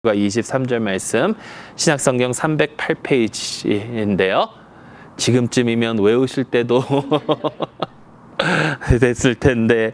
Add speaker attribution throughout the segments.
Speaker 1: 23절 말씀 신약성경 308페이지인데요. 지금쯤이면 외우실 때도 됐을 텐데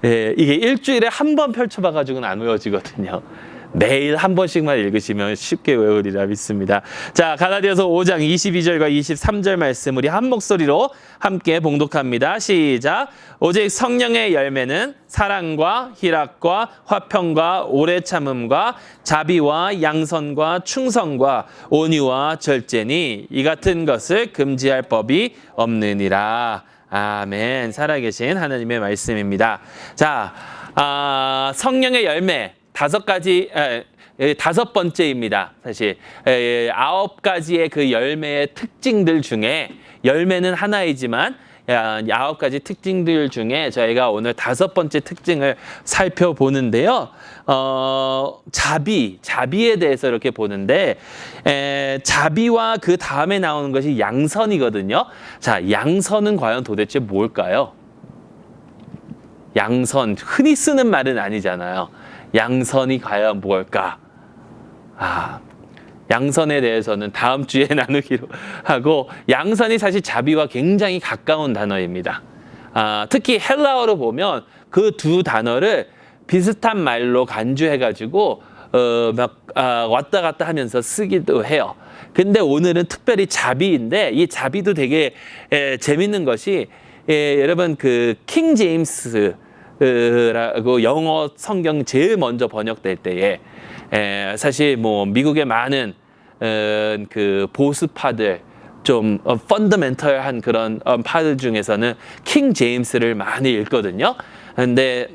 Speaker 1: 이게 일주일에 한 번 펼쳐봐가지고는 안 외워지거든요. 매일 한 번씩만 읽으시면 쉽게 외우리라 믿습니다. 자, 갈라디아서 5장 22절과 23절 말씀 우리 한 목소리로 함께 봉독합니다. 시작. 오직 성령의 열매는 사랑과 희락과 화평과 오래 참음과 자비와 양선과 충성과 온유와 절제니 이 같은 것을 금지할 법이 없느니라. 아멘. 살아계신 하나님의 말씀입니다. 자, 성령의 열매 다섯 번째입니다. 사실 9가지의 그 열매의 특징들 중에 열매는 하나이지만 9가지 특징들 중에 저희가 오늘 5번째 특징을 살펴보는데요. 자비에 대해서 이렇게 보는데 자비와 그 다음에 나오는 것이 양선이거든요. 자, 양선은 과연 도대체 뭘까요? 양선, 흔히 쓰는 말은 아니잖아요. 양선이 과연 뭘까? 양선에 대해서는 다음 주에 나누기로 하고, 양선이 사실 자비와 굉장히 가까운 단어입니다. 특히 헬라어로 보면 그 두 단어를 비슷한 말로 간주해가지고 왔다 갔다 하면서 쓰기도 해요. 근데 오늘은 특별히 자비인데 이 자비도 되게 재밌는 것이 여러분 그 킹 제임스 라고 영어 성경 제일 먼저 번역될 때에 사실 뭐 미국의 많은 그 보수파들 좀 펀더멘털한 그런 파들 중에서는 킹 제임스를 많이 읽거든요. 근데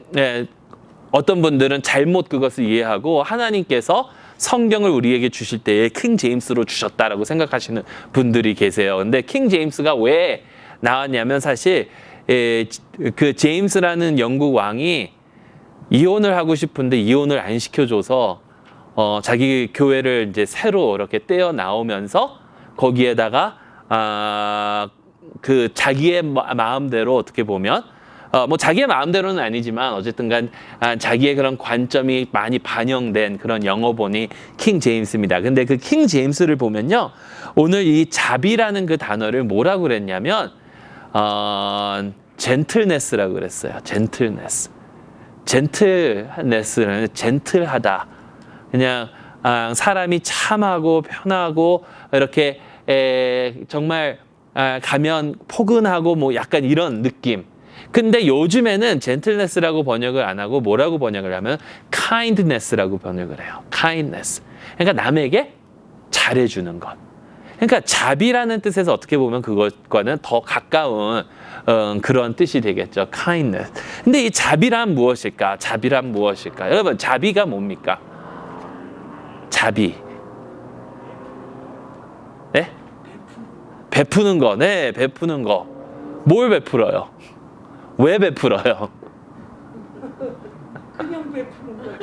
Speaker 1: 어떤 분들은 잘못 그것을 이해하고 하나님께서 성경을 우리에게 주실 때에 킹 제임스로 주셨다라고 생각하시는 분들이 계세요. 근데 킹 제임스가 왜 나왔냐면 사실 그 제임스라는 영국 왕이 이혼을 하고 싶은데 이혼을 안 시켜줘서 자기 교회를 이제 새로 이렇게 떼어 나오면서 거기에다가 그 자기의 마음대로 어떻게 보면 뭐 자기의 마음대로는 아니지만 어쨌든간 자기의 그런 관점이 많이 반영된 그런 영어본이 킹 제임스입니다. 근데 그 킹 제임스를 보면요, 오늘 이 자비라는 그 단어를 뭐라고 그랬냐면 젠틀네스라고 그랬어요. 젠틀네스는 젠틀하다. 그냥 사람이 참하고 편하고 이렇게 정말 가면 포근하고 뭐 약간 이런 느낌. 근데 요즘에는 젠틀네스라고 번역을 안 하고 뭐라고 번역을 하면 kindness라고 번역을 해요. kindness. 그러니까 남에게 잘해주는 것. 그러니까 자비라는 뜻에서 어떻게 보면 그것과는 더 가까운 그런 뜻이 되겠죠. kindness. 근데 이 자비란 무엇일까? 여러분, 자비가 뭡니까? 자비. 네? 베푸는 거. 네, 베푸는 거. 뭘 베풀어요? 왜 베풀어요?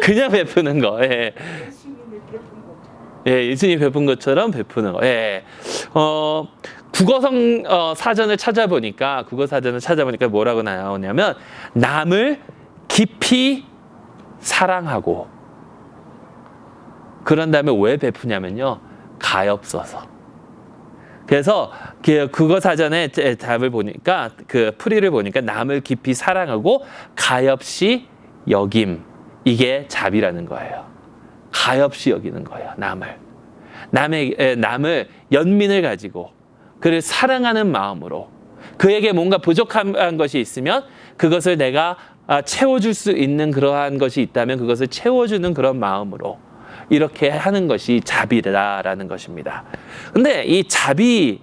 Speaker 1: 그냥 베푸는 거. 예. 예, 예수님이 베푼 것처럼 베푸는 거. 예. 국어성 사전을 찾아보니까 뭐라고 나오냐면 남을 깊이 사랑하고, 그런 다음에 왜 베푸냐면요, 가엾어서. 그래서 국어 사전의 답을 보니까 그 풀이를 보니까 남을 깊이 사랑하고 가엾이 여김, 이게 자비라는 거예요. 가엾이 여기는 거예요. 남을 연민을 가지고 그를 사랑하는 마음으로, 그에게 뭔가 부족한 것이 있으면 그것을 내가 채워줄 수 있는 그러한 것이 있다면 그것을 채워주는 그런 마음으로 이렇게 하는 것이 자비라는 것입니다. 근데 이 자비는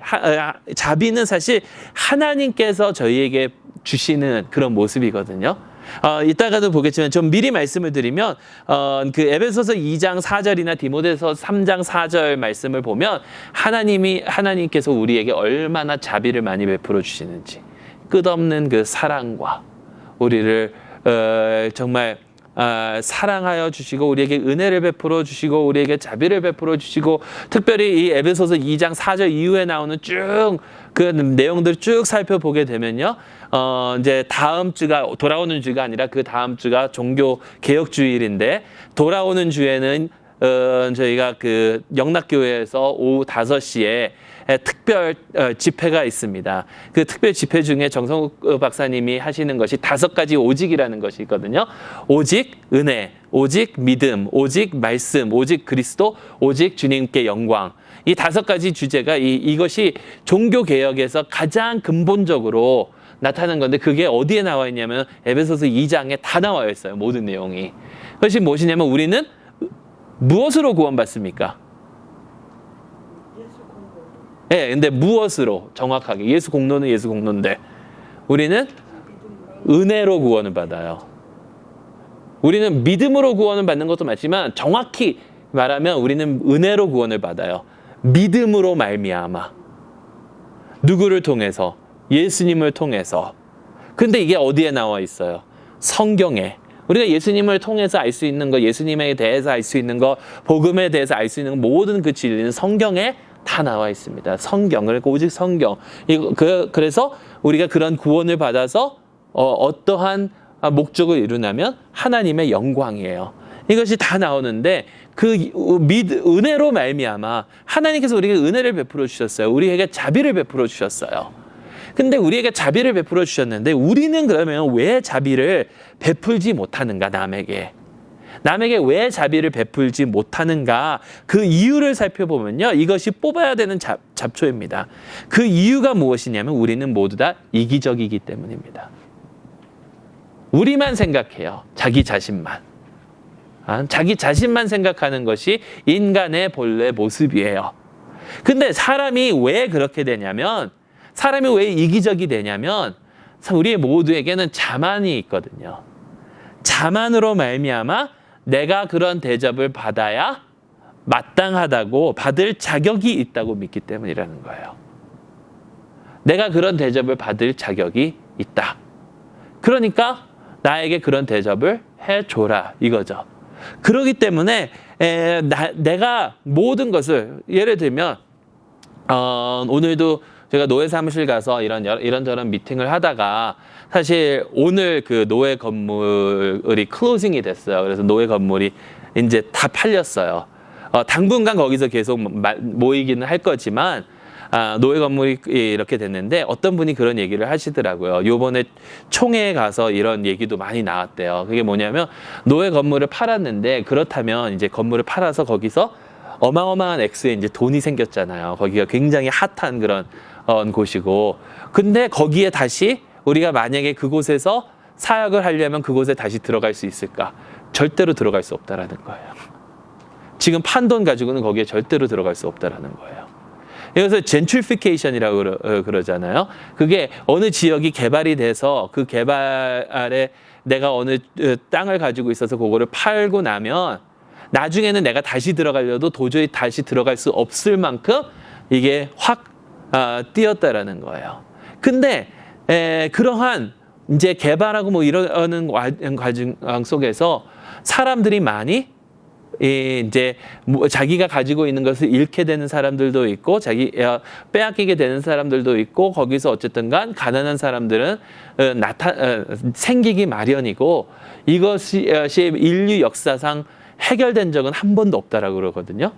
Speaker 1: 사실 하나님께서 저희에게 주시는 그런 모습이거든요. 이따가도 보겠지만 좀 미리 말씀을 드리면 그 에베소서 2장 4절이나 디모데서 3장 4절 말씀을 보면 하나님께서 우리에게 얼마나 자비를 많이 베풀어 주시는지, 끝없는 그 사랑과 우리를 정말 사랑하여 주시고 우리에게 은혜를 베풀어 주시고 우리에게 자비를 베풀어 주시고, 특별히 이 에베소서 2장 4절 이후에 나오는 쭉 그 내용들을 쭉 살펴보게 되면요, 이제 다음 주가 돌아오는 주가 아니라 그 다음 주가 종교 개혁 주일인데, 돌아오는 주에는 저희가 그 영락교회에서 오후 5시에 특별 집회가 있습니다. 그 특별 집회 중에 정성욱 박사님이 하시는 것이 5가지 오직이라는 것이 있거든요. 오직 은혜, 오직 믿음, 오직 말씀, 오직 그리스도, 오직 주님께 영광. 이 5가지 주제가 이것이 종교개혁에서 가장 근본적으로 나타나는 건데 그게 어디에 나와 있냐면 에베소서 2장에 다 나와 있어요. 모든 내용이. 그것이 무엇이냐면 우리는 무엇으로 구원받습니까? 네, 근데 무엇으로 정확하게 예수 공로는 예수 공로인데 우리는 은혜로 구원을 받아요. 우리는 믿음으로 구원을 받는 것도 맞지만 정확히 말하면 우리는 은혜로 구원을 받아요. 믿음으로 말미암아. 누구를 통해서? 예수님을 통해서. 근데 이게 어디에 나와 있어요? 성경에. 우리가 예수님을 통해서 알 수 있는 거, 예수님에 대해서 알 수 있는 거, 복음에 대해서 알 수 있는 모든 그 진리는 성경에 다 나와 있습니다. 성경을, 오직 성경. 그래서 우리가 그런 구원을 받아서 어떠한 목적을 이루냐면 하나님의 영광이에요. 이것이 다 나오는데 그 은혜로 말미암아 하나님께서 우리에게 은혜를 베풀어 주셨어요. 우리에게 자비를 베풀어 주셨어요. 근데 우리에게 자비를 베풀어 주셨는데 우리는 그러면 왜 자비를 베풀지 못하는가? 남에게 왜 자비를 베풀지 못하는가? 그 이유를 살펴보면요. 이것이 뽑아야 되는 잡초입니다. 그 이유가 무엇이냐면 우리는 모두 다 이기적이기 때문입니다. 우리만 생각해요. 자기 자신만. 자기 자신만 생각하는 것이 인간의 본래 모습이에요. 근데 사람이 왜 그렇게 되냐면 사람이 왜 이기적이 되냐면 우리 모두에게는 자만이 있거든요. 자만으로 말미암아 내가 그런 대접을 받아야 마땅하다고 받을 자격이 있다고 믿기 때문이라는 거예요. 내가 그런 대접을 받을 자격이 있다. 그러니까 나에게 그런 대접을 해줘라 이거죠. 그렇기 때문에 내가 모든 것을 예를 들면 오늘도 제가 노예 사무실 가서 이런저런 미팅을 하다가 사실 오늘 그 노예 건물이 클로징이 됐어요. 그래서 노예 건물이 이제 다 팔렸어요. 당분간 거기서 계속 모이기는 할 거지만 노예 건물이 이렇게 됐는데 어떤 분이 그런 얘기를 하시더라고요. 요번에 총회에 가서 이런 얘기도 많이 나왔대요. 그게 뭐냐면 노예 건물을 팔았는데 그렇다면 이제 건물을 팔아서 거기서 어마어마한 액수의 이제 돈이 생겼잖아요. 거기가 굉장히 핫한 그런 곳이고. 근데 거기에 다시 우리가 만약에 그곳에서 사역을 하려면 그곳에 다시 들어갈 수 있을까? 절대로 들어갈 수 없다라는 거예요. 지금 판 돈 가지고는 거기에 절대로 들어갈 수 없다라는 거예요. 그래서 젠트리피케이션이라고 그러잖아요. 그게 어느 지역이 개발이 돼서 그 개발에 내가 어느 땅을 가지고 있어서 그거를 팔고 나면 나중에는 내가 다시 들어가려도 도저히 다시 들어갈 수 없을 만큼 이게 확 뛰었다라는 거예요. 근데 그러한 이제 개발하고 뭐 이러는 과정 속에서 사람들이 많이 이제 자기가 가지고 있는 것을 잃게 되는 사람들도 있고 자기 빼앗기게 되는 사람들도 있고 거기서 어쨌든간 가난한 사람들은 생기기 마련이고 이것이 인류 역사상 해결된 적은 한 번도 없다라고 그러거든요.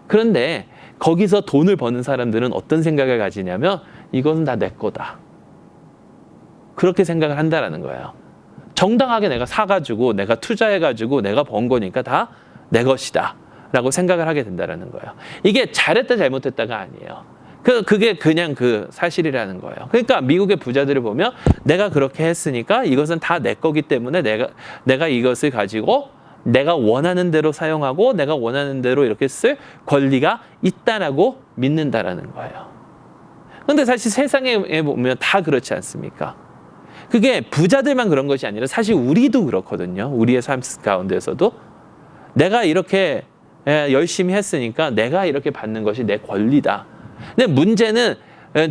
Speaker 1: 그런데 거기서 돈을 버는 사람들은 어떤 생각을 가지냐면 이것은 다 내 거다. 그렇게 생각을 한다라는 거예요. 정당하게 내가 사가지고 내가 투자해가지고 내가 번 거니까 다 내 것이다 라고 생각을 하게 된다는 거예요. 이게 잘했다 잘못했다가 아니에요. 그게 그냥 그 사실이라는 거예요. 그러니까 미국의 부자들을 보면 내가 그렇게 했으니까 이것은 다 내 거기 때문에 내가 이것을 가지고 내가 원하는 대로 사용하고 내가 원하는 대로 이렇게 쓸 권리가 있다라고 믿는다라는 거예요. 그런데 사실 세상에 보면 다 그렇지 않습니까? 그게 부자들만 그런 것이 아니라 사실 우리도 그렇거든요. 우리의 삶 가운데서도 내가 이렇게 열심히 했으니까 내가 이렇게 받는 것이 내 권리다. 근데 문제는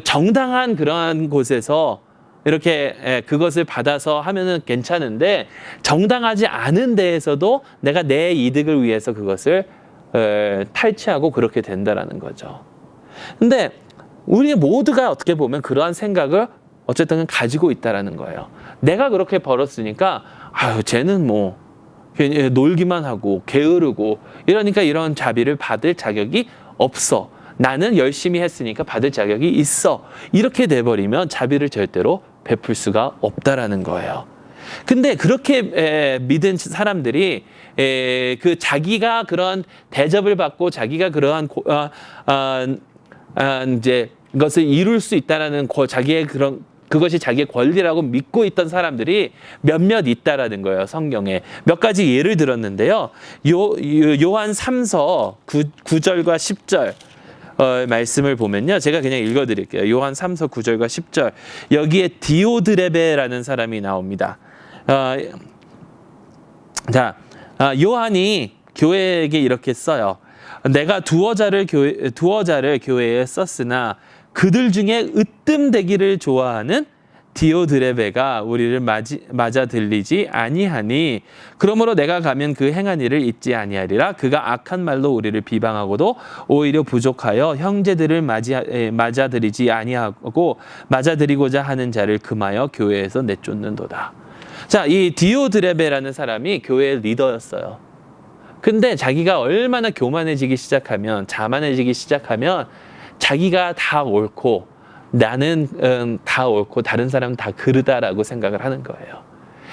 Speaker 1: 정당한 그러한 곳에서 이렇게 그것을 받아서 하면은 괜찮은데 정당하지 않은 데에서도 내가 내 이득을 위해서 그것을 탈취하고 그렇게 된다라는 거죠. 근데 우리 모두가 어떻게 보면 그러한 생각을 어쨌든 가지고 있다라는 거예요. 내가 그렇게 벌었으니까 아유 쟤는 뭐 괜히 놀기만 하고 게으르고 이러니까 이런 자비를 받을 자격이 없어. 나는 열심히 했으니까 받을 자격이 있어. 이렇게 돼버리면 자비를 절대로 베풀 수가 없다라는 거예요. 근데 그렇게 믿은 사람들이 그 자기가 그런 대접을 받고 자기가 그러한 이제 이것을 이룰 수 있다라는 자기의 그것이 자기의 권리라고 믿고 있던 사람들이 몇몇 있다라는 거예요. 성경에 몇 가지 예를 들었는데요. 요한 3서 9절과 10절 말씀을 보면요. 제가 그냥 읽어드릴게요. 요한 3서 9절과 10절. 여기에 디오드레베라는 사람이 나옵니다. 요한이 교회에게 이렇게 써요. 내가 두어 자를 교회에 썼으나 그들 중에 으뜸되기를 좋아하는 디오드레베가 우리를 맞아 들리지 아니하니 그러므로 내가 가면 그 행한 일을 잊지 아니하리라. 그가 악한 말로 우리를 비방하고도 오히려 부족하여 형제들을 맞아들이지 아니하고 맞아들이고자 하는 자를 금하여 교회에서 내쫓는도다. 자, 이 디오드레베라는 사람이 교회의 리더였어요. 근데 자기가 얼마나 교만해지기 시작하면, 자만해지기 시작하면 자기가 다 옳고 나는 다 옳고 다른 사람은 다 그르다라고 생각을 하는 거예요.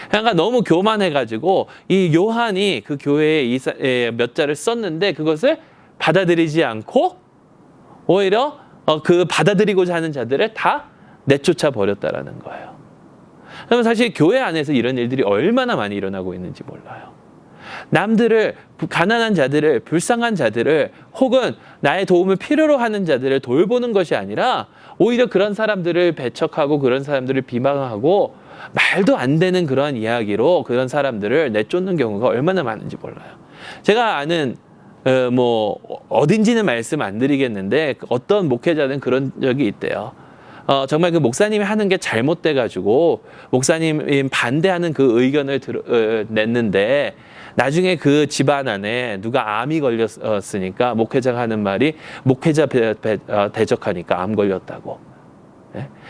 Speaker 1: 그러니까 너무 교만해가지고 이 요한이 그 교회에 몇 자를 썼는데 그것을 받아들이지 않고 오히려 그 받아들이고자 하는 자들을 다 내쫓아 버렸다라는 거예요. 그러면 사실 교회 안에서 이런 일들이 얼마나 많이 일어나고 있는지 몰라요. 남들을, 가난한 자들을, 불쌍한 자들을, 혹은 나의 도움을 필요로 하는 자들을 돌보는 것이 아니라 오히려 그런 사람들을 배척하고 그런 사람들을 비방하고 말도 안 되는 그런 이야기로 그런 사람들을 내쫓는 경우가 얼마나 많은지 몰라요. 제가 아는 어딘지는 말씀 안 드리겠는데 어떤 목회자는 그런 적이 있대요. 정말 그 목사님이 하는 게 잘못돼가지고 목사님 반대하는 그 의견을 냈는데 나중에 그 집안 안에 누가 암이 걸렸으니까 목회자가 하는 말이 목회자 대적하니까 암 걸렸다고.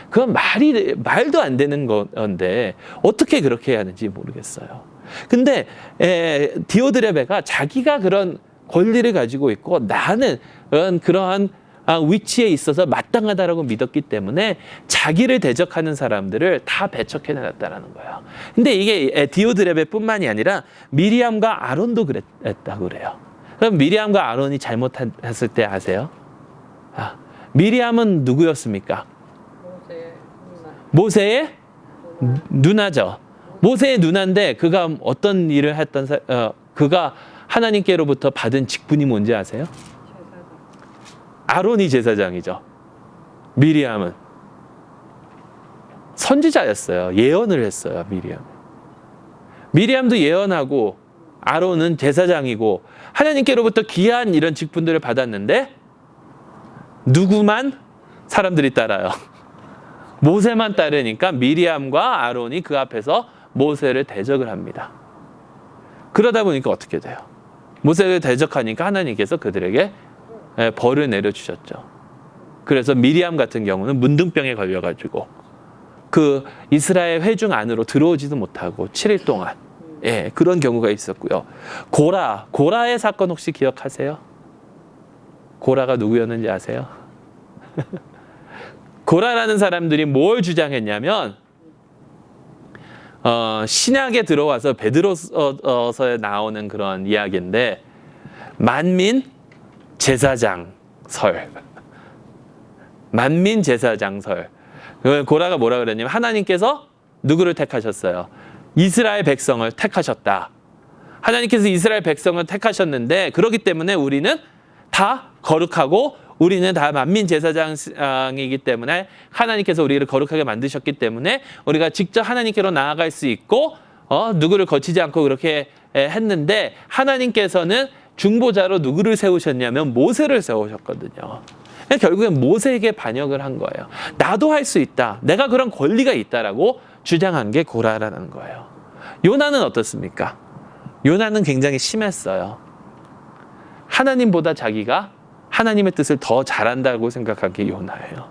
Speaker 1: 그건 말도 안 되는 건데 어떻게 그렇게 해야 하는지 모르겠어요. 근데 디오드레베가 자기가 그런 권리를 가지고 있고 나는 그러한 위치에 있어서 마땅하다라고 믿었기 때문에 자기를 대적하는 사람들을 다 배척해내놨다는 거예요. 근데 이게 디오드레베뿐만이 아니라 미리암과 아론도 그랬다고 그래요. 그럼 미리암과 아론이 잘못했을 때 아세요? 미리암은 누구였습니까? 모세의 누나죠. 모세의 누나인데 그가 어떤 일을 그가 하나님께로부터 받은 직분이 뭔지 아세요? 아론이 제사장이죠. 미리암은 선지자였어요. 예언을 했어요. 미리암도 예언하고 아론은 제사장이고 하나님께로부터 귀한 이런 직분들을 받았는데 누구만 사람들이 따라요. 모세만 따르니까 미리암과 아론이 그 앞에서 모세를 대적을 합니다. 그러다 보니까 어떻게 돼요? 모세를 대적하니까 하나님께서 그들에게 벌을 내려주셨죠. 그래서 미리암 같은 경우는 문둥병에 걸려가지고 그 이스라엘 회중 안으로 들어오지도 못하고 7일 동안 그런 경우가 있었고요. 고라의 사건 혹시 기억하세요? 고라가 누구였는지 아세요? 고라라는 사람들이 뭘 주장했냐면 신약에 들어와서 베드로서에 나오는 그런 이야기인데 만민 제사장설. 고라가 뭐라 그랬냐면 하나님께서 누구를 택하셨어요? 이스라엘 백성을 택하셨다. 하나님께서 이스라엘 백성을 택하셨는데 그렇기 때문에 우리는 다 거룩하고 우리는 다 만민 제사장이기 때문에 하나님께서 우리를 거룩하게 만드셨기 때문에 우리가 직접 하나님께로 나아갈 수 있고 누구를 거치지 않고 그렇게 했는데 하나님께서는 중보자로 누구를 세우셨냐면 모세를 세우셨거든요. 결국엔 모세에게 반역을 한 거예요. 나도 할 수 있다. 내가 그런 권리가 있다라고 주장한 게 고라라는 거예요. 요나는 어떻습니까? 요나는 굉장히 심했어요. 하나님보다 자기가 하나님의 뜻을 더 잘한다고 생각한 게 요나예요.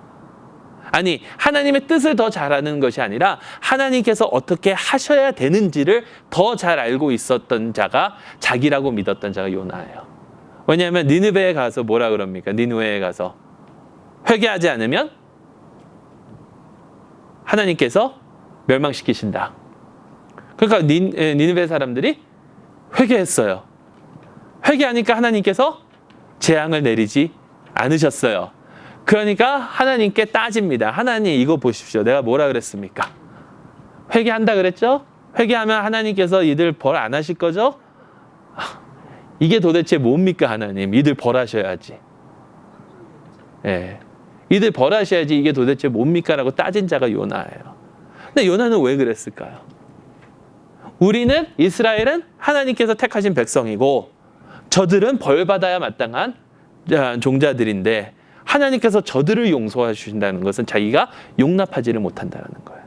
Speaker 1: 아니, 하나님의 뜻을 더 잘 아는 것이 아니라 하나님께서 어떻게 하셔야 되는지를 더 잘 알고 있었던 자가, 자기라고 믿었던 자가 요나예요. 왜냐하면 니느베에 가서 뭐라 그럽니까? 니느웨에 가서 회개하지 않으면 하나님께서 멸망시키신다. 그러니까 니느베 사람들이 회개했어요. 회개하니까 하나님께서 재앙을 내리지 않으셨어요. 그러니까 하나님께 따집니다. 하나님, 이거 보십시오. 내가 뭐라 그랬습니까? 회개한다 그랬죠? 회개하면 하나님께서 이들 벌 안 하실 거죠? 이게 도대체 뭡니까, 하나님? 이들 벌하셔야지. 예. 이들 벌하셔야지 이게 도대체 뭡니까? 라고 따진 자가 요나예요. 근데 요나는 왜 그랬을까요? 우리는, 이스라엘은 하나님께서 택하신 백성이고 저들은 벌받아야 마땅한 종자들인데 하나님께서 저들을 용서해 주신다는 것은 자기가 용납하지를 못한다는 거예요.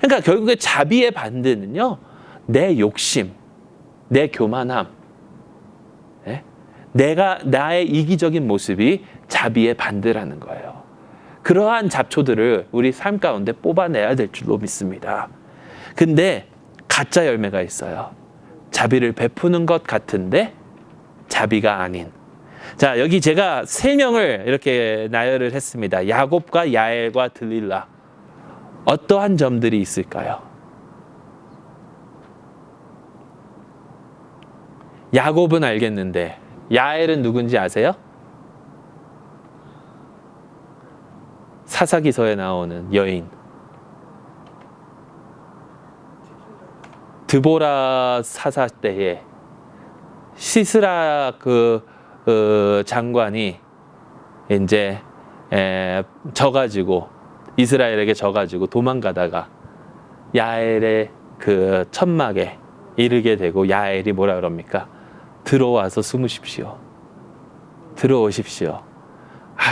Speaker 1: 그러니까 결국에 자비의 반대는요, 내 욕심, 내 교만함, 나의 이기적인 모습이 자비의 반대라는 거예요. 그러한 잡초들을 우리 삶 가운데 뽑아내야 될 줄로 믿습니다. 근데 가짜 열매가 있어요. 자비를 베푸는 것 같은데 자비가 아닌. 자, 여기 제가 3명을 이렇게 나열을 했습니다. 야곱과 야엘과 들릴라. 어떠한 점들이 있을까요? 야곱은 알겠는데 야엘은 누군지 아세요? 사사기서에 나오는 여인. 드보라 사사 때에 시스라 장관이 이제 져가지고, 이스라엘에게 져가지고 도망가다가 야엘의 그 천막에 이르게 되고, 야엘이 뭐라 그럽니까? 들어와서 숨으십시오. 들어오십시오.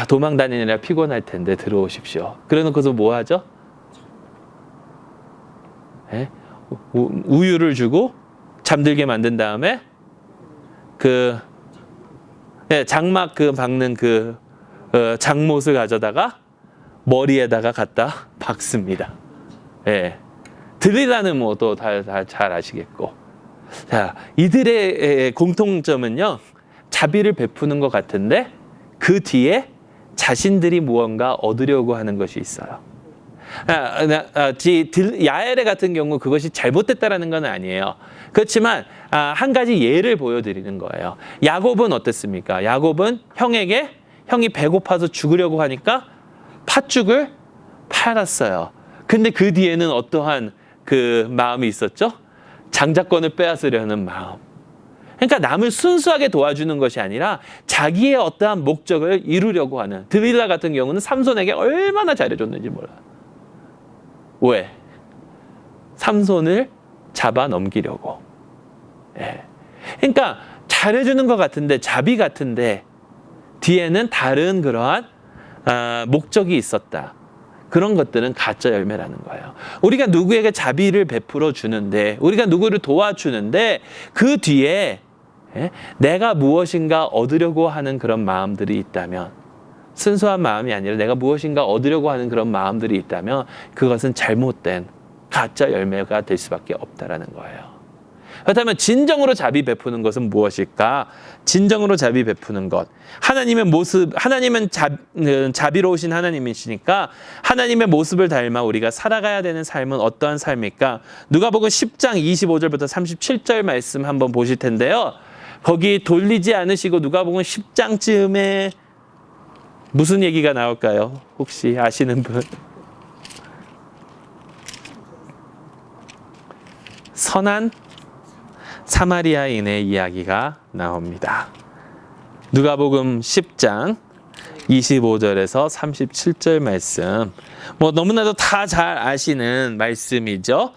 Speaker 1: 도망 다니느라 피곤할 텐데 들어오십시오. 그래놓고서 뭐 하죠? 우유를 주고 잠들게 만든 다음에 장막 박는 장못을 가져다가 머리에다가 갖다 박습니다. 들리라는 뭐 또 다 잘 아시겠고. 자, 이들의 공통점은요, 자비를 베푸는 것 같은데 그 뒤에 자신들이 무언가 얻으려고 하는 것이 있어요. 야엘의 같은 경우 그것이 잘못됐다라는 건 아니에요. 그렇지만 한 가지 예를 보여드리는 거예요. 야곱은 어땠습니까? 야곱은 형이 배고파서 죽으려고 하니까 팥죽을 팔았어요. 근데 그 뒤에는 어떠한 그 마음이 있었죠? 장자권을 빼앗으려는 마음. 그러니까 남을 순수하게 도와주는 것이 아니라 자기의 어떠한 목적을 이루려고 하는. 드릴라 같은 경우는 삼손에게 얼마나 잘해줬는지 몰라요. 왜? 삼손을 잡아 넘기려고. 그러니까 잘해주는 것 같은데, 자비 같은데 뒤에는 다른 그러한 목적이 있었다. 그런 것들은 가짜 열매라는 거예요. 우리가 누구에게 자비를 베풀어 주는데, 우리가 누구를 도와주는데 그 뒤에 내가 무엇인가 얻으려고 하는 그런 마음들이 있다면, 순수한 마음이 아니라 내가 무엇인가 얻으려고 하는 그런 마음들이 있다면 그것은 잘못된 가짜 열매가 될 수밖에 없다라는 거예요. 그렇다면 진정으로 자비 베푸는 것은 무엇일까? 진정으로 자비 베푸는 것. 하나님의 모습, 하나님은 자비로우신 하나님이시니까 하나님의 모습을 닮아 우리가 살아가야 되는 삶은 어떠한 삶일까? 누가복음 10장 25절부터 37절 말씀 한번 보실 텐데요. 거기 돌리지 않으시고 누가복음 10장쯤에 무슨 얘기가 나올까요? 혹시 아시는 분? 선한 사마리아인의 이야기가 나옵니다. 누가복음 10장 25절에서 37절 말씀. 뭐 너무나도 다 잘 아시는 말씀이죠.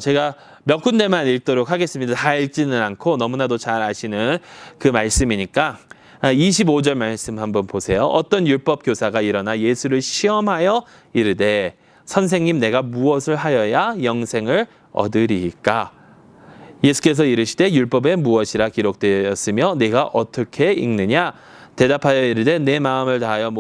Speaker 1: 제가 몇 군데만 읽도록 하겠습니다. 다 읽지는 않고 너무나도 잘 아시는 그 말씀이니까 25절 말씀 한번 보세요. 어떤 율법 교사가 일어나 예수를 시험하여 이르되 선생님, 내가 무엇을 하여야 영생을 얻으리이까? 예수께서 이르시되 율법에 무엇이라 기록되었으며 내가 어떻게 읽느냐? 대답하여 이르되 내 마음을 다하며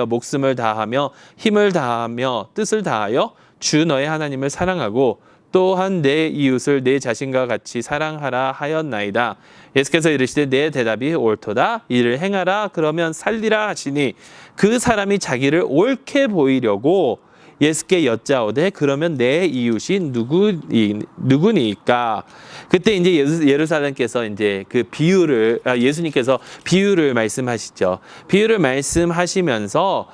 Speaker 1: 목숨을 다하며 힘을 다하며 뜻을 다하여 주 너의 하나님을 사랑하고 또한 내 이웃을 내 자신과 같이 사랑하라 하였나이다. 예수께서 이르시되 내 대답이 옳도다. 이를 행하라 그러면 살리라 하시니 그 사람이 자기를 옳게 보이려고 예수께 여짜오되 그러면 내 이웃이 누구니까? 그때 이제 예루살렘께서 이제 그 비유를 예수님께서 비유를 말씀하시죠. 비유를 말씀하시면서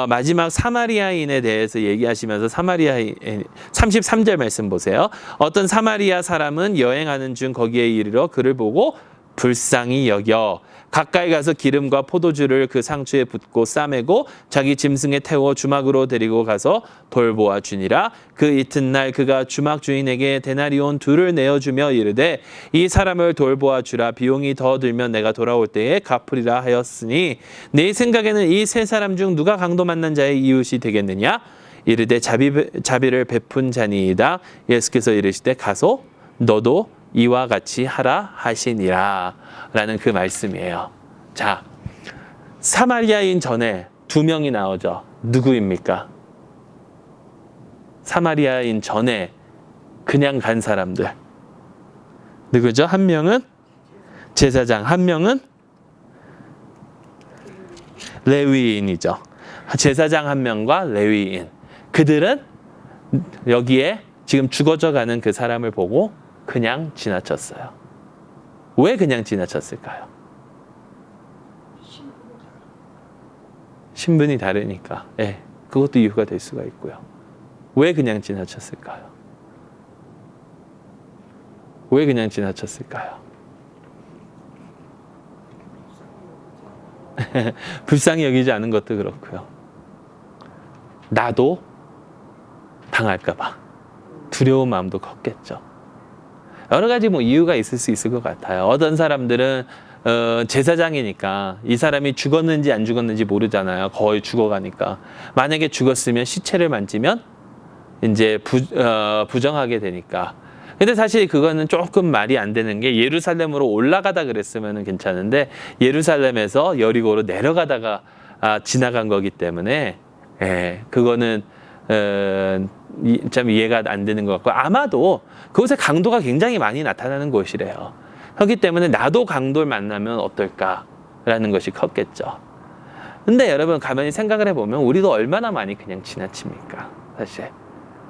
Speaker 1: 마지막 사마리아인에 대해서 얘기하시면서 33절 말씀 보세요. 어떤 사마리아 사람은 여행하는 중 거기에 이르러 그를 보고 불쌍히 여겨 가까이 가서 기름과 포도주를 그 상추에 붓고 싸매고 자기 짐승에 태워 주막으로 데리고 가서 돌보아 주니라. 그 이튿날 그가 주막 주인에게 데나리온 2를 내어주며 이르되 이 사람을 돌보아 주라. 비용이 더 들면 내가 돌아올 때에 갚으리라 하였으니 내 생각에는 이 세 사람 중 누가 강도 만난 자의 이웃이 되겠느냐? 이르되 자비를 베푼 자니이다. 예수께서 이르시되 가소 너도 이와 같이 하라 하시니라 라는 그 말씀이에요. 자, 사마리아인 전에 2명이 나오죠. 누구입니까? 사마리아인 전에 그냥 간 사람들. 누구죠? 한 명은 제사장, 한 명은 레위인이죠. 제사장 한 명과 레위인. 그들은 여기에 지금 죽어져 가는 그 사람을 보고 그냥 지나쳤어요. 왜 그냥 지나쳤을까요? 신분이 다르니까. 예, 그것도 이유가 될 수가 있고요. 왜 그냥 지나쳤을까요? 왜 그냥 지나쳤을까요? 불쌍히 여기지 않은 것도 그렇고요. 나도 당할까 봐 두려운 마음도 컸겠죠. 여러 가지 이유가 있을 수 있을 것 같아요. 어떤 사람들은 제사장이니까 이 사람이 죽었는지 안 죽었는지 모르잖아요. 거의 죽어가니까. 만약에 죽었으면 시체를 만지면 이제 부정하게 되니까. 근데 사실 그거는 조금 말이 안 되는 게 예루살렘으로 올라가다 그랬으면 괜찮은데 예루살렘에서 여리고로 내려가다가 지나간 거기 때문에 그거는 참 이해가 안 되는 것 같고 아마도 그곳에 강도가 굉장히 많이 나타나는 곳이래요. 그렇기 때문에 나도 강도를 만나면 어떨까라는 것이 컸겠죠. 근데 여러분 가만히 생각을 해보면 우리도 얼마나 많이 그냥 지나칩니까? 사실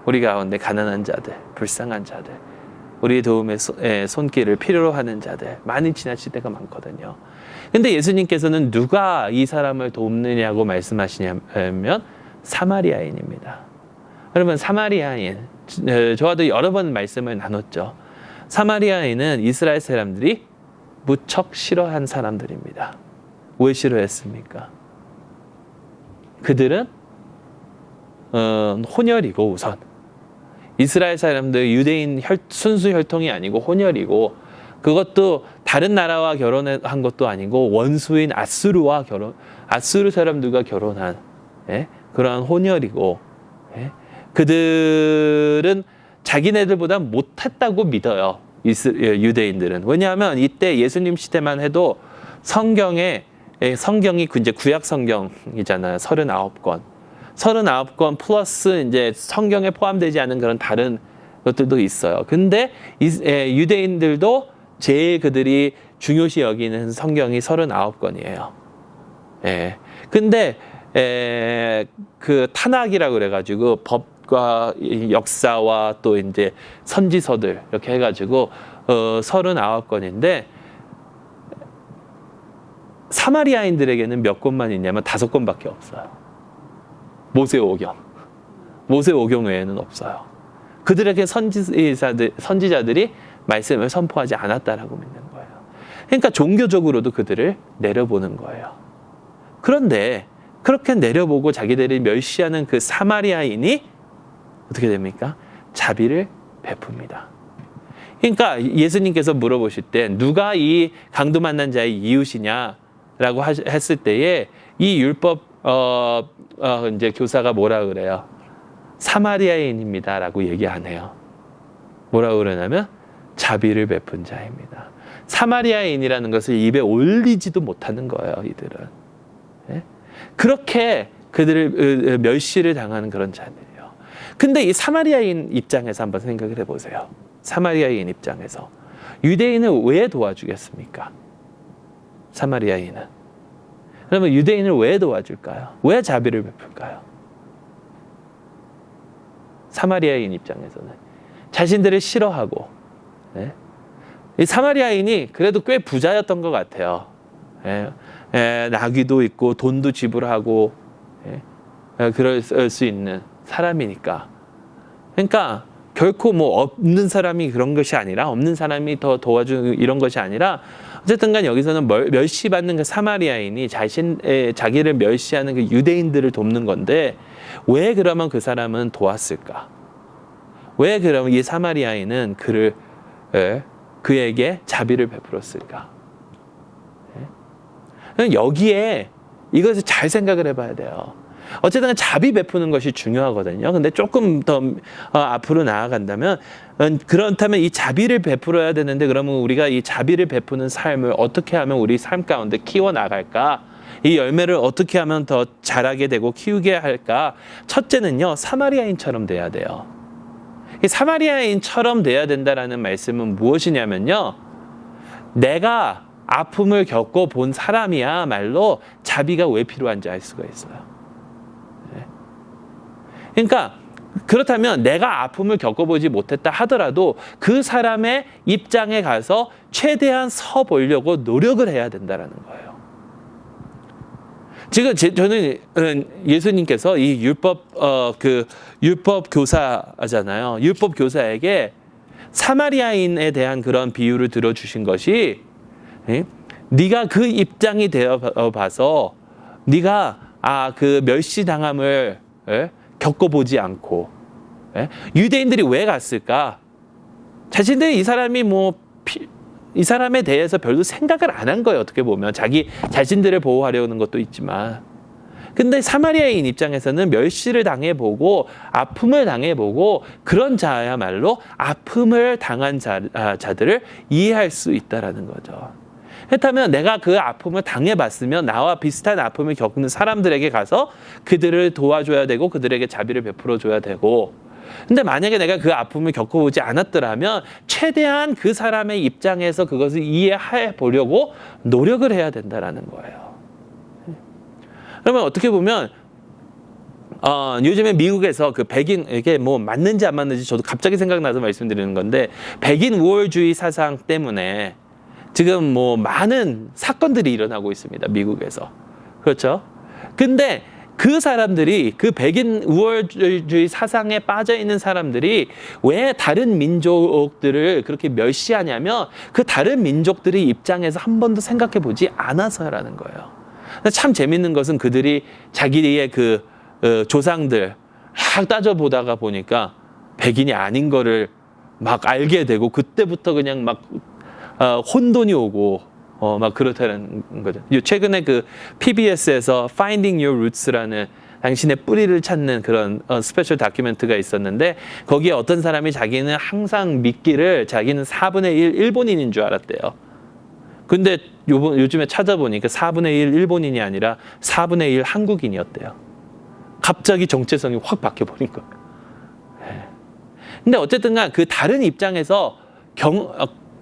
Speaker 1: 우리 가운데 가난한 자들, 불쌍한 자들, 우리의 도움의 손길을 필요로 하는 자들 많이 지나칠 때가 많거든요. 근데 예수님께서는 누가 이 사람을 돕느냐고 말씀하시냐면 사마리아인입니다. 여러분 사마리아인, 저와도 여러 번 말씀을 나눴죠. 사마리아인은 이스라엘 사람들이 무척 싫어한 사람들입니다. 왜 싫어했습니까? 그들은 혼혈이고 우선 이스라엘 사람들 유대인 순수 혈통이 아니고 혼혈이고 그것도 다른 나라와 결혼한 것도 아니고 원수인 아수르 사람들과 결혼한 그러한 혼혈이고 그들은 자기네들보다 못했다고 믿어요. 유대인들은. 왜냐하면 이때 예수님 시대만 해도 성경이 이제 구약 성경이잖아요. 39권. 39권 플러스 이제 성경에 포함되지 않은 그런 다른 것들도 있어요. 근데 유대인들도 제일 그들이 중요시 여기는 성경이 39권이에요. 근데 그 타낙이라고 그래가지고 법과 역사와 또 이제 선지서들 이렇게 해가지고 39권인데 사마리아인들에게는 몇 권만 있냐면 5권밖에 없어요. 모세오경 외에는 없어요. 그들에게 선지자들이 말씀을 선포하지 않았다라고 믿는 거예요. 그러니까 종교적으로도 그들을 내려보는 거예요. 그런데 그렇게 내려보고 자기들이 멸시하는 그 사마리아인이 어떻게 됩니까? 자비를 베풉니다. 그러니까 예수님께서 물어보실 때 누가 이 강도 만난 자의 이웃이냐라고 했을 때에 이 율법 이제 교사가 뭐라 그래요? 사마리아인입니다라고 얘기 안 해요. 뭐라고 그러냐면 자비를 베푼 자입니다. 사마리아인이라는 것을 입에 올리지도 못하는 거예요, 이들은. 예? 그렇게 그들을 멸시를 당하는 그런 자들이에요. 근데 이 사마리아인 입장에서 한번 생각을 해보세요. 사마리아인 입장에서 유대인을 왜 도와주겠습니까? 사마리아인은. 그러면 유대인을 왜 도와줄까요? 왜 자비를 베풀까요? 사마리아인 입장에서는 자신들을 싫어하고, 예? 이 사마리아인이 그래도 꽤 부자였던 것 같아요. 나귀도 있고 돈도 지불하고, 그럴 수 있는 사람이니까. 그러니까 결코 뭐 없는 사람이 그런 것이 아니라, 없는 사람이 더 도와주는 이런 것이 아니라, 어쨌든 간 여기서는 멸시받는 그 사마리아인이 자기를 멸시하는 그 유대인들을 돕는 건데, 왜 그러면 그 사람은 도왔을까? 왜 그러면 이 사마리아인은 그에게 자비를 베풀었을까? 여기에 이것을 잘 생각을 해봐야 돼요. 어쨌든 자비 베푸는 것이 중요하거든요. 근데 조금 더 앞으로 나아간다면, 그렇다면 이 자비를 베풀어야 되는데, 그러면 우리가 이 자비를 베푸는 삶을 어떻게 하면 우리 삶 가운데 키워나갈까? 이 열매를 어떻게 하면 더 자라게 되고 키우게 할까? 첫째는요, 사마리아인처럼 돼야 돼요. 이 사마리아인처럼 돼야 된다라는 말씀은 무엇이냐면요, 내가 아픔을 겪어본 사람이야말로 자비가 왜 필요한지 알 수가 있어요. 그러니까 그렇다면 내가 아픔을 겪어보지 못했다 하더라도 그 사람의 입장에 가서 최대한 서보려고 노력을 해야 된다는 거예요. 지금 저는 예수님께서 이 율법 교사잖아요. 율법 교사에게 사마리아인에 대한 그런 비유를 들어주신 것이, 네가 그 입장이 되어 봐서 네가 그 멸시당함을 겪어보지 않고, 유대인들이 왜 갔을까? 자신들이 이 사람에 대해서 별로 생각을 안 한 거예요. 어떻게 보면 자신들을 보호하려는 것도 있지만, 근데 사마리아인 입장에서는 멸시를 당해보고 아픔을 당해보고 그런 자야말로 아픔을 당한 자들을 이해할 수 있다라는 거죠. 그렇다면 내가 그 아픔을 당해봤으면 나와 비슷한 아픔을 겪는 사람들에게 가서 그들을 도와줘야 되고 그들에게 자비를 베풀어줘야 되고, 근데 만약에 내가 그 아픔을 겪어보지 않았더라면 최대한 그 사람의 입장에서 그것을 이해해 보려고 노력을 해야 된다라는 거예요. 그러면 어떻게 보면 요즘에 미국에서 그 이게 뭐 맞는지 안 맞는지 저도 갑자기 생각나서 말씀드리는 건데, 백인 우월주의 사상 때문에 지금 뭐 많은 사건들이 일어나고 있습니다. 미국에서. 그렇죠? 근데 그 사람들이, 그 백인 우월주의 사상에 빠져 있는 사람들이 왜 다른 민족들을 그렇게 멸시하냐면, 그 다른 민족들의 입장에서 한 번도 생각해 보지 않아서라는 거예요. 참 재밌는 것은 그들이 자기의 그 조상들 막 따져보다가 보니까 백인이 아닌 거를 막 알게 되고, 그때부터 그냥 막 혼돈이 오고 막 그렇다는 거죠. 최근에 그 PBS에서 Finding Your Roots라는 당신의 뿌리를 찾는 그런 스페셜 다큐멘터리가 있었는데, 거기에 어떤 사람이 자기는 항상 믿기를 자기는 4분의 1 일본인인 줄 알았대요. 근데 요즘에 찾아보니까 4분의 1 일본인이 아니라 4분의 1 한국인이었대요. 갑자기 정체성이 확 바뀌어버린 거예요. 근데 어쨌든 간 그 다른 입장에서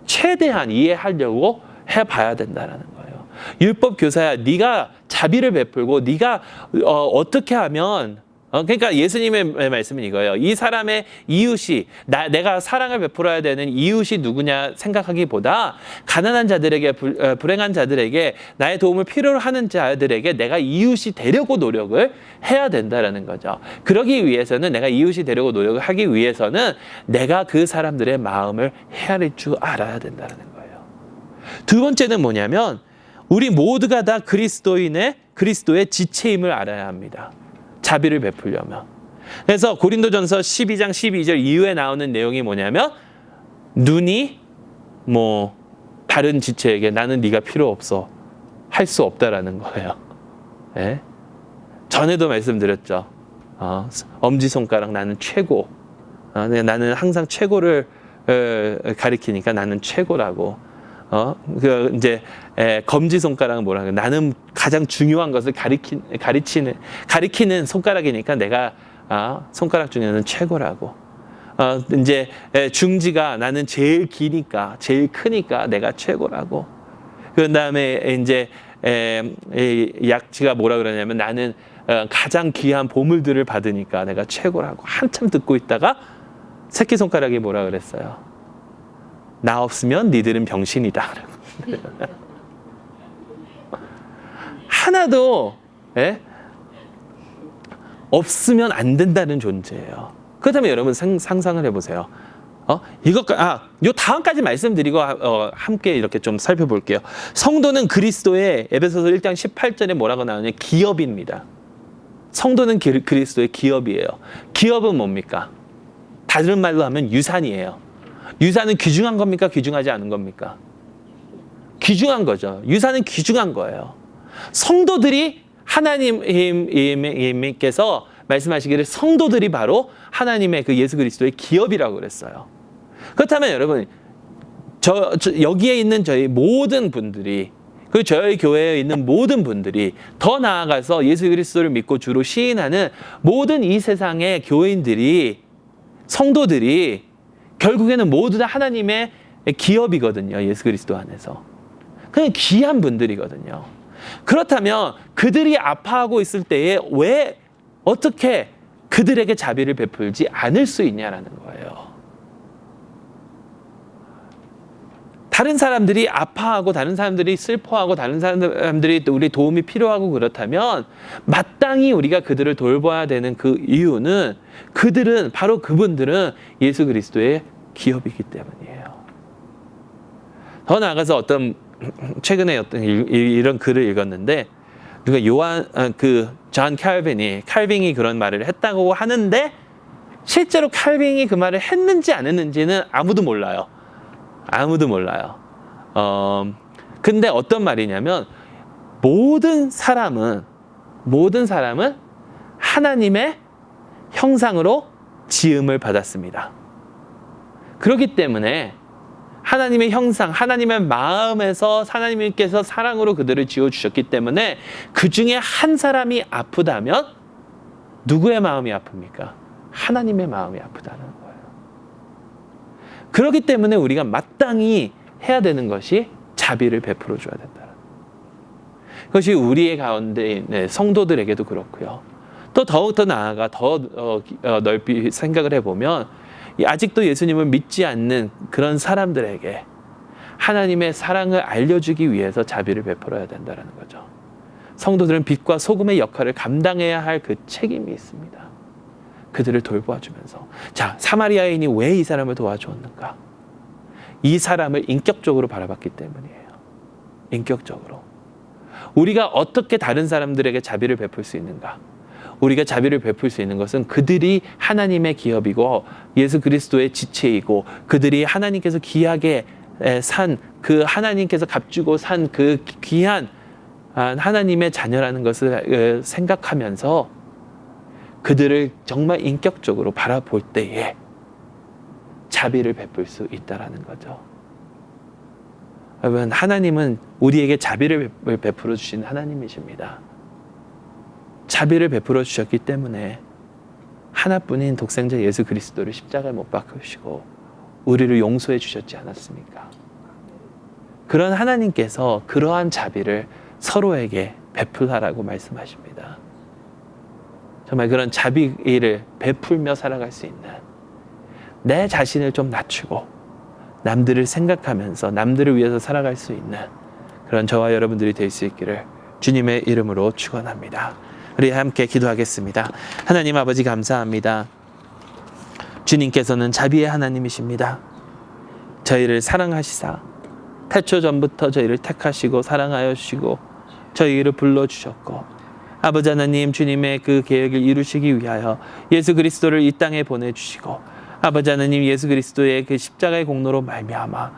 Speaker 1: 최대한 이해하려고 해봐야 된다는 거예요. 율법 교사야, 네가 자비를 베풀고 네가 어떻게 하면, 그러니까 예수님의 말씀은 이거예요. 이 사람의 이웃이, 내가 사랑을 베풀어야 되는 이웃이 누구냐 생각하기보다 가난한 자들에게, 불행한 자들에게, 나의 도움을 필요로 하는 자들에게 내가 이웃이 되려고 노력을 해야 된다는 거죠. 그러기 위해서는, 내가 이웃이 되려고 노력을 하기 위해서는 내가 그 사람들의 마음을 헤아릴 줄 알아야 된다는 거예요. 두 번째는 뭐냐면, 우리 모두가 다 그리스도의 지체임을 알아야 합니다. 자비를 베풀려면. 그래서 고린도전서 12장 12절 이후에 나오는 내용이 뭐냐면, 눈이 다른 지체에게 나는 네가 필요 없어 할 수 없다라는 거예요. 예? 전에도 말씀드렸죠. 엄지손가락 나는 최고. 나는 항상 최고를 가리키니까 나는 최고라고. 그 이제 검지 손가락은 뭐라 그래? 나는 가장 중요한 것을 가리키는 손가락이니까 내가 손가락 중에는 최고라고. 이제 중지가 나는 제일 기니까 제일 크니까 내가 최고라고. 그 다음에 이제 약지가 뭐라 그러냐면 나는 가장 귀한 보물들을 받으니까 내가 최고라고. 한참 듣고 있다가 새끼손가락이 뭐라 그랬어요? 나 없으면 니들은 병신이다. 하나도 없으면 안 된다는 존재예요. 그렇다면 여러분 상상을 해보세요. 요 다음까지 말씀드리고 함께 이렇게 좀 살펴볼게요. 성도는 그리스도의 에베소서 1장 18절에 뭐라고 나오냐? 기업입니다. 성도는 그리스도의 기업이에요. 기업은 뭡니까? 다른 말로 하면 유산이에요. 유산은 귀중한 겁니까? 귀중하지 않은 겁니까? 귀중한 거죠. 유산은 귀중한 거예요. 성도들이 하나님께서 말씀하시기를 성도들이 바로 하나님의 그 예수 그리스도의 기업이라고 그랬어요. 그렇다면 여러분, 여기에 있는 저희 모든 분들이, 그리고 저희 교회에 있는 모든 분들이 더 나아가서 예수 그리스도를 믿고 주로 시인하는 모든 이 세상의 교인들이, 성도들이 결국에는 모두 다 하나님의 기업이거든요. 예수 그리스도 안에서. 그냥 귀한 분들이거든요. 그렇다면 그들이 아파하고 있을 때에 왜 어떻게 그들에게 자비를 베풀지 않을 수 있냐라는 거예요. 다른 사람들이 아파하고 다른 사람들이 슬퍼하고 다른 사람들이 우리 도움이 필요하고 그렇다면 마땅히 우리가 그들을 돌봐야 되는 그 이유는 바로 그분들은 예수 그리스도의 기업이기 때문이에요. 더 나아가서 최근에 이런 글을 읽었는데 누가 존 칼빙이 그런 말을 했다고 하는데 실제로 칼빙이 그 말을 했는지 안 했는지는 아무도 몰라요. 근데 어떤 말이냐면 모든 사람은 하나님의 형상으로 지음을 받았습니다. 그렇기 때문에 하나님의 형상, 하나님의 마음에서 하나님께서 사랑으로 그들을 지어주셨기 때문에 그 중에 한 사람이 아프다면 누구의 마음이 아픕니까? 하나님의 마음이 아프다는 거예요. 그렇기 때문에 우리가 마땅히 해야 되는 것이 자비를 베풀어 줘야 된다. 그것이 우리의 가운데 성도들에게도 그렇고요. 또 더욱더 나아가 더 넓이 생각을 해보면 아직도 예수님을 믿지 않는 그런 사람들에게 하나님의 사랑을 알려주기 위해서 자비를 베풀어야 된다는 거죠. 성도들은 빛과 소금의 역할을 감당해야 할 그 책임이 있습니다. 그들을 돌봐주면서. 자, 사마리아인이 왜 이 사람을 도와주었는가? 이 사람을 인격적으로 바라봤기 때문이에요. 인격적으로. 우리가 어떻게 다른 사람들에게 자비를 베풀 수 있는가? 우리가 자비를 베풀 수 있는 것은 그들이 하나님의 기업이고 예수 그리스도의 지체이고 그들이 하나님께서 귀하게 산 그 하나님께서 값주고 산 그 귀한 하나님의 자녀라는 것을 생각하면서 그들을 정말 인격적으로 바라볼 때에 자비를 베풀 수 있다라는 거죠. 여러분, 하나님은 우리에게 자비를 베풀어 주신 하나님이십니다. 자비를 베풀어 주셨기 때문에 하나뿐인 독생자 예수 그리스도를 십자가에 못 박으시고 우리를 용서해 주셨지 않았습니까? 그런 하나님께서 그러한 자비를 서로에게 베풀라라고 말씀하십니다. 정말 그런 자비를 베풀며 살아갈 수 있는, 내 자신을 좀 낮추고 남들을 생각하면서 남들을 위해서 살아갈 수 있는 그런 저와 여러분들이 될 수 있기를 주님의 이름으로 축원합니다. 우리 함께 기도하겠습니다. 하나님 아버지, 감사합니다. 주님께서는 자비의 하나님이십니다. 저희를 사랑하시사 태초 전부터 저희를 택하시고 사랑하여 주시고 저희를 불러주셨고, 아버지 하나님, 주님의 그 계획을 이루시기 위하여 예수 그리스도를 이 땅에 보내주시고, 아버지 하나님, 예수 그리스도의 그 십자가의 공로로 말미암아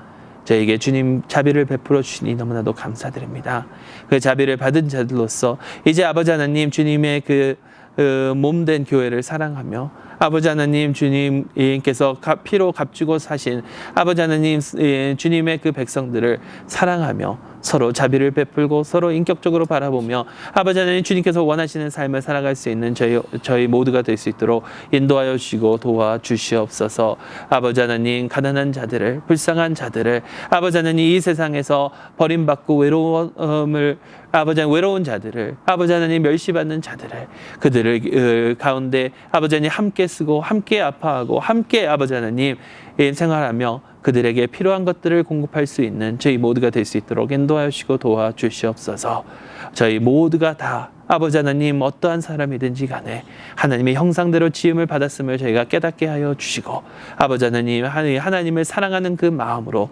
Speaker 1: 저에게 주님 자비를 베풀어 주시니 너무나도 감사드립니다. 그 자비를 받은 자들로서 이제 아버지 하나님, 주님의 그 몸된 교회를 사랑하며 아버지 하나님, 주님께서 피로 값주고 사신 아버지 하나님, 주님의 그 백성들을 사랑하며 서로 자비를 베풀고 서로 인격적으로 바라보며 아버지 하나님, 주님께서 원하시는 삶을 살아갈 수 있는 저희 모두가 될 수 있도록 인도하여 주시고 도와주시옵소서. 아버지 하나님, 가난한 자들을, 불쌍한 자들을, 아버지 하나님, 이 세상에서 버림받고 외로운 자들을, 아버지 하나님, 멸시받는 자들을, 그들을 가운데 아버지 하나님 함께 쓰고 함께 아파하고 함께 아버지 하나님 생활하며 그들에게 필요한 것들을 공급할 수 있는 저희 모두가 될 수 있도록 인도하여 주시고 도와주시옵소서. 저희 모두가 다 아버지 하나님, 어떠한 사람이든지 간에 하나님의 형상대로 지음을 받았음을 저희가 깨닫게 하여 주시고, 아버지 하나님, 하나님을 사랑하는 그 마음으로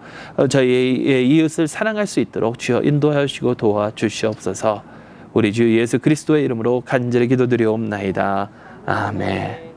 Speaker 1: 저희의 이웃을 사랑할 수 있도록 주여 인도하여 주시고 도와주시옵소서. 우리 주 예수 그리스도의 이름으로 간절히 기도드리옵나이다. 아멘.